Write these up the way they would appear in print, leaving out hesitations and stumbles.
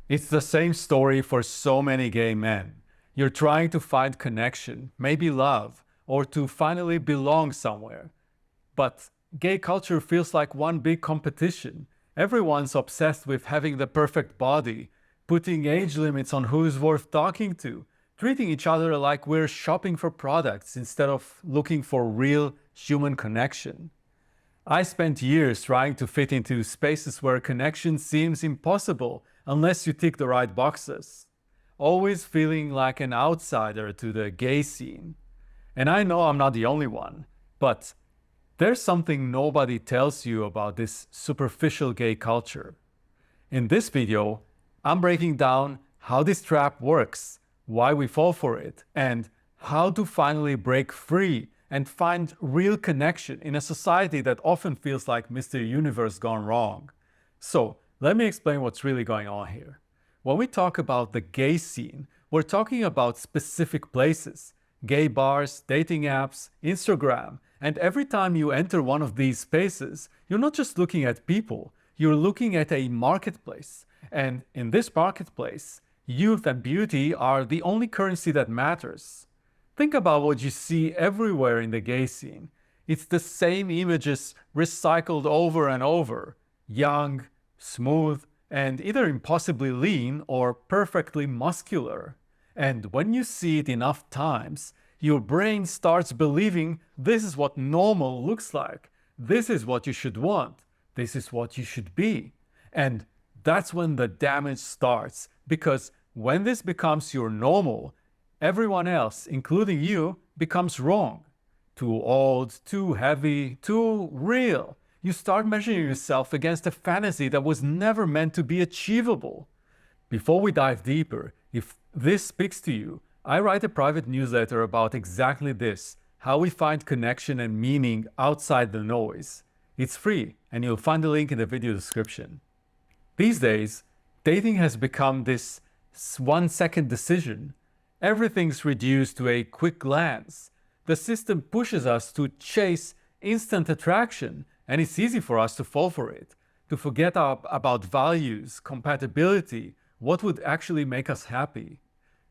It's the same story for so many gay men. You're trying to find connection, maybe love, or to finally belong somewhere. But gay culture feels like one big competition. Everyone's obsessed with having the perfect body, putting age limits on who's worth talking to, treating each other like we're shopping for products instead of looking for real human connection. I spent years trying to fit into spaces where connection seems impossible unless you tick the right boxes, always feeling like an outsider to the gay scene. And I know I'm not the only one, but there's something nobody tells you about this superficial gay culture. In this video, I'm breaking down how this trap works, why we fall for it, and how to finally break free and find real connection in a society that often feels like Mr. Universe gone wrong. So, let me explain what's really going on here. When we talk about the gay scene, we're talking about specific places, gay bars, dating apps, Instagram, and every time you enter one of these spaces, you're not just looking at people, you're looking at a marketplace. And in this marketplace, youth and beauty are the only currency that matters. Think about what you see everywhere in the gay scene. It's the same images recycled over and over. Young, smooth, and either impossibly lean or perfectly muscular. And when you see it enough times, your brain starts believing this is what normal looks like. This is what you should want. This is what you should be. And that's when the damage starts, because when this becomes your normal, everyone else, including you, becomes wrong. Too old, too heavy, too real. You start measuring yourself against a fantasy that was never meant to be achievable. Before we dive deeper, if this speaks to you, I write a private newsletter about exactly this, how we find connection and meaning outside the noise. It's free, and you'll find the link in the video description. These days, dating has become this 1-second decision. Everything's reduced to a quick glance. The system pushes us to chase instant attraction, and it's easy for us to fall for it, to forget about values, compatibility, what would actually make us happy.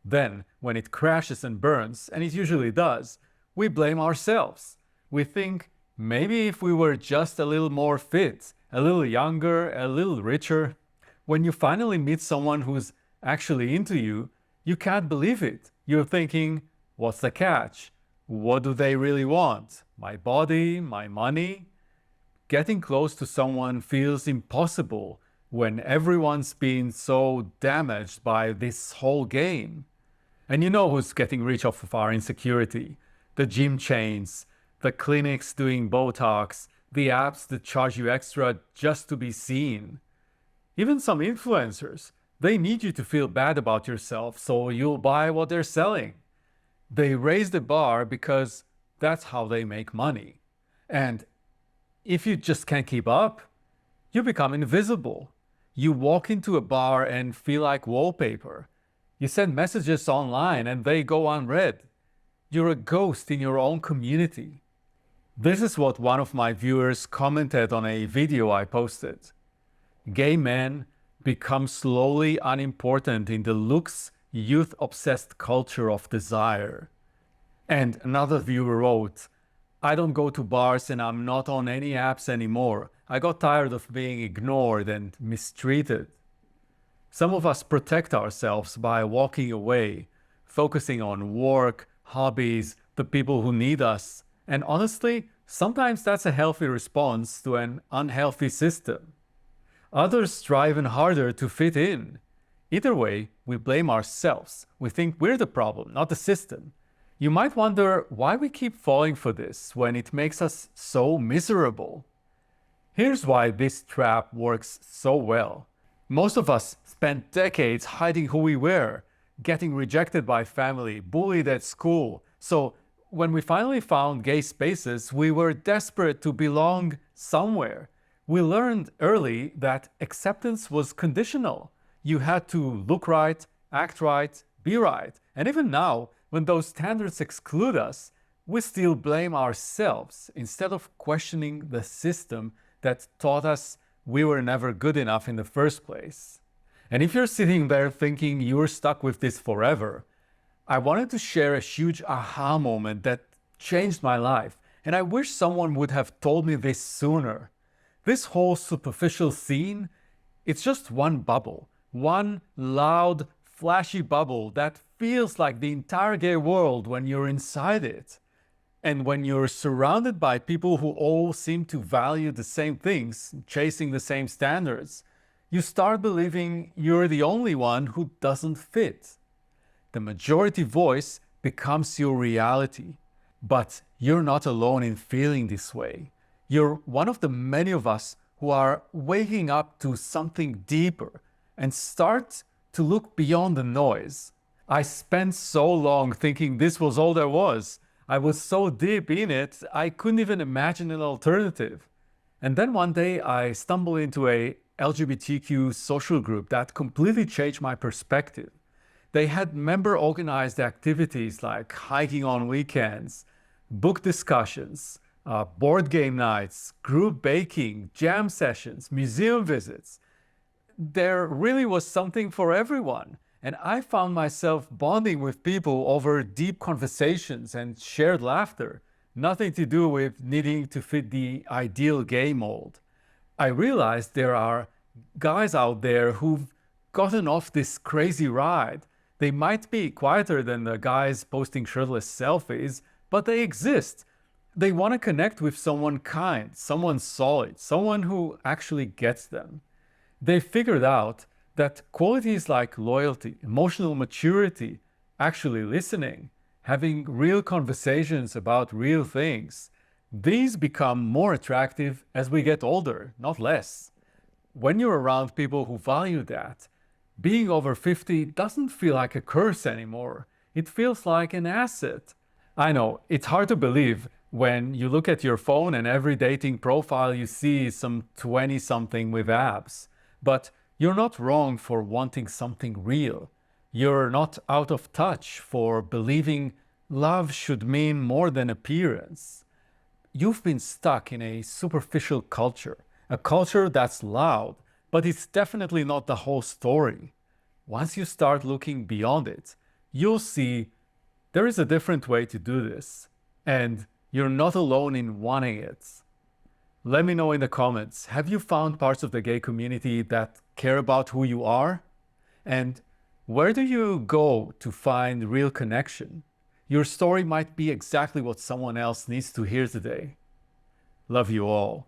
Then, when it crashes and burns, and it usually does, we blame ourselves. We think, maybe if we were just a little more fit, a little younger, a little richer. When you finally meet someone who's actually into you, you can't believe it. You're thinking, what's the catch? What do they really want? My body? My money? Getting close to someone feels impossible when everyone's been so damaged by this whole game. And you know who's getting rich off of our insecurity? The gym chains, the clinics doing Botox, the apps that charge you extra just to be seen. Even some influencers, they need you to feel bad about yourself, so you'll buy what they're selling. They raise the bar because that's how they make money. And if you just can't keep up, you become invisible. You walk into a bar and feel like wallpaper. You send messages online and they go unread. You're a ghost in your own community. This is what one of my viewers commented on a video I posted. Gay men become slowly unimportant in the looks, youth-obsessed culture of desire. And another viewer wrote, I don't go to bars and I'm not on any apps anymore. I got tired of being ignored and mistreated. Some of us protect ourselves by walking away, focusing on work, hobbies, the people who need us. And honestly, sometimes that's a healthy response to an unhealthy system. Others try even harder to fit in. Either way, we blame ourselves. We think we're the problem, not the system. You might wonder why we keep falling for this when it makes us so miserable. Here's why this trap works so well. Most of us spent decades hiding who we were, getting rejected by family, bullied at school. So when we finally found gay spaces, we were desperate to belong somewhere. We learned early that acceptance was conditional. You had to look right, act right, be right. And even now, when those standards exclude us, we still blame ourselves instead of questioning the system that taught us we were never good enough in the first place. And if you're sitting there thinking you're stuck with this forever, I wanted to share a huge aha moment that changed my life. And I wish someone would have told me this sooner. This whole superficial scene, it's just one bubble, one loud, flashy bubble that feels like the entire gay world when you're inside it. And when you're surrounded by people who all seem to value the same things, chasing the same standards, you start believing you're the only one who doesn't fit. The majority voice becomes your reality. But you're not alone in feeling this way. You're one of the many of us who are waking up to something deeper and start to look beyond the noise. I spent so long thinking this was all there was. I was so deep in it, I couldn't even imagine an alternative. And then one day I stumbled into a LGBTQ social group that completely changed my perspective. They had member-organized activities like hiking on weekends, book discussions, board game nights, group baking, jam sessions, museum visits. There really was something for everyone. And I found myself bonding with people over deep conversations and shared laughter, nothing to do with needing to fit the ideal gay mold. I realized there are guys out there who've gotten off this crazy ride. They might be quieter than the guys posting shirtless selfies, but they exist. They want to connect with someone kind, someone solid, someone who actually gets them. They figured out that qualities like loyalty, emotional maturity, actually listening, having real conversations about real things, these become more attractive as we get older, not less. When you're around people who value that, being over 50 doesn't feel like a curse anymore. It feels like an asset. I know, it's hard to believe when you look at your phone and every dating profile you see is some 20-something with abs. But you're not wrong for wanting something real. You're not out of touch for believing love should mean more than appearance. You've been stuck in a superficial culture, a culture that's loud, but it's definitely not the whole story. Once you start looking beyond it, you'll see there is a different way to do this, and you're not alone in wanting it. Let me know in the comments, have you found parts of the gay community that care about who you are? And where do you go to find real connection? Your story might be exactly what someone else needs to hear today. Love you all.